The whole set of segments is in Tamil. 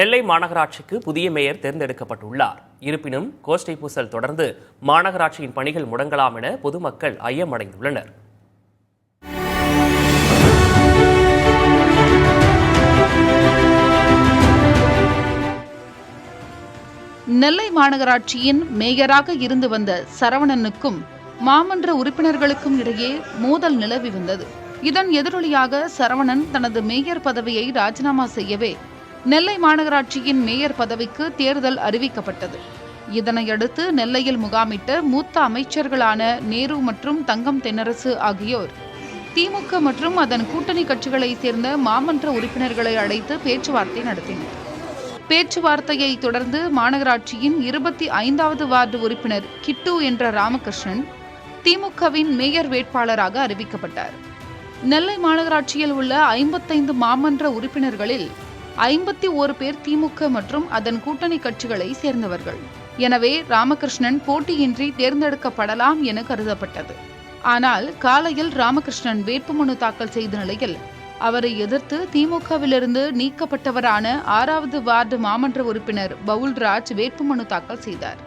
நெல்லை மாநகராட்சிக்கு புதிய மேயர் தேர்ந்தெடுக்கப்பட்டுள்ளார். இருப்பினும் கோஷ்டி பூசல் தொடர்ந்து மாநகராட்சியின் பணிகள் முடங்கலாம் என பொதுமக்கள் ஐயமடைந்துள்ளனர். நெல்லை மாநகராட்சியின் மேயராக இருந்து வந்த சரவணனுக்கும் மாமன்ற உறுப்பினர்களுக்கும் இடையே மோதல் நிலவி வந்தது. இதன் எதிரொலியாக சரவணன் தனது மேயர் பதவியை ராஜினாமா செய்யவே நெல்லை மாநகராட்சியின் மேயர் பதவிக்கு தேர்தல் அறிவிக்கப்பட்டது. இதனையடுத்து நெல்லையில் முகாமிட்ட மூத்த அமைச்சர்களான நேரு மற்றும் தங்கம் தென்னரசு ஆகியோர் திமுக மற்றும் அதன் கூட்டணி கட்சிகளைச் சேர்ந்த மாமன்ற உறுப்பினர்களை அழைத்து பேச்சுவார்த்தை நடத்தினர். பேச்சுவார்த்தையை தொடர்ந்து மாநகராட்சியின் 25வது வார்டு உறுப்பினர் கிட்டு என்ற ராமகிருஷ்ணன் திமுகவின் மேயர் வேட்பாளராக அறிவிக்கப்பட்டார். நெல்லை மாநகராட்சியில் உள்ள 55 மாமன்ற உறுப்பினர்களில் 51 பேர் திமுக மற்றும் அதன் கூட்டணி கட்சிகளை சேர்ந்தவர்கள். எனவே ராமகிருஷ்ணன் போட்டியின்றி தேர்ந்தெடுக்கப்படலாம் என கருதப்பட்டது. ஆனால் காலையில் ராமகிருஷ்ணன் வேட்புமனு தாக்கல் செய்த நிலையில் அவரை எதிர்த்து திமுகவிலிருந்து நீக்கப்பட்டவரான 6வது வார்டு மாமன்ற உறுப்பினர் பவுல்ராஜ் வேட்புமனு தாக்கல் செய்தார்.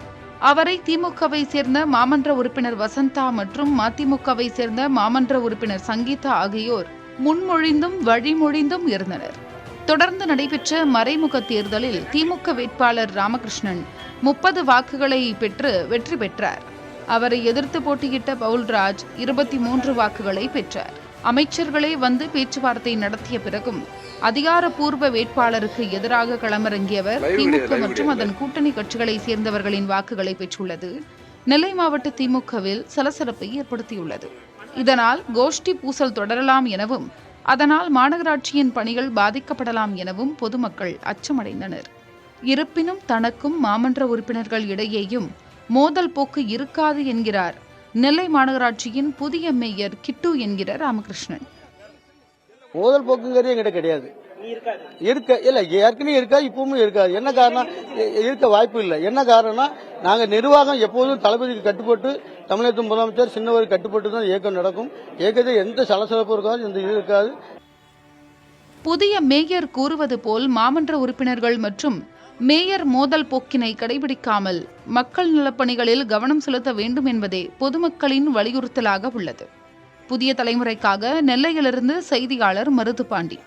அவரை திமுகவை சேர்ந்த மாமன்ற உறுப்பினர் வசந்தா மற்றும் மதிமுகவை சேர்ந்த மாமன்ற உறுப்பினர் சங்கீதா ஆகியோர் முன்மொழிந்தும் வழிமொழிந்தும் இருந்தனர். தொடர்ந்து நடைபெற்ற மறைமுக தேர்தலில் திமுக வேட்பாளர் ராமகிருஷ்ணன் 30 வாக்குகளை பெற்று வெற்றி பெற்றார். அவரை எதிர்த்து போட்டியிட்ட பவுல்ராஜ் 23 வாக்குகளை பெற்றார். அமைச்சர்களே வந்து பேச்சுவார்த்தை நடத்திய பிறகும் அதிகாரப்பூர்வ வேட்பாளருக்கு எதிராக களமிறங்கியவர் திமுக மற்றும் அதன் கூட்டணி கட்சிகளை சேர்ந்தவர்களின் வாக்குகளை பெற்றுள்ளது நெல்லை மாவட்ட திமுகவில் சலசலப்பை ஏற்படுத்தியுள்ளது. இதனால் கோஷ்டி பூசல் தொடரலாம் எனவும் அதனால் மாநகராட்சியின் பணிகள் பாதிக்கப்படலாம் எனவும் பொதுமக்கள் அச்சமடைந்தனர். இருப்பினும் தனக்கும் மாமன்ற உறுப்பினர்கள் இடையேயும் மோதல் போக்கு இருக்காது என்கிறார் நெல்லை மாநகராட்சியின் புதிய மேயர் கிட்டு என்கிற ராமகிருஷ்ணன். மோதல் போக்குங்கிறது எங்கிட்ட கிடையாது. ஏற்கனவே இருக்காது, இப்பவும் இருக்காது. என்ன காரணம்? இருக்க வாய்ப்பு இல்லை. என்ன காரணம்? நாங்க நிர்வாகம் எப்போதும் தளபதிக்கு கட்டுப்பட்டு, தமிழகத்தின் முதலமைச்சர் சின்னவருக்கு கட்டுப்பட்டு தான் இயக்கம் நடக்கும். இயக்கத்தில் எந்த சலசலப்பும் இருக்காது, எந்த இது இருக்காது. புதிய மேயர் கூறுவது போல் மாமன்ற உறுப்பினர்கள் மற்றும் மேயர் மோதல் போக்கினை கடைபிடிக்காமல் மக்கள் நலப்பணிகளில் கவனம் செலுத்த வேண்டும் என்பதே பொதுமக்களின் வலியுறுத்தலாக உள்ளது. புதிய தலைமுறைக்காக நெல்லையிலிருந்து செய்தியாளர் மருதுபாண்டி.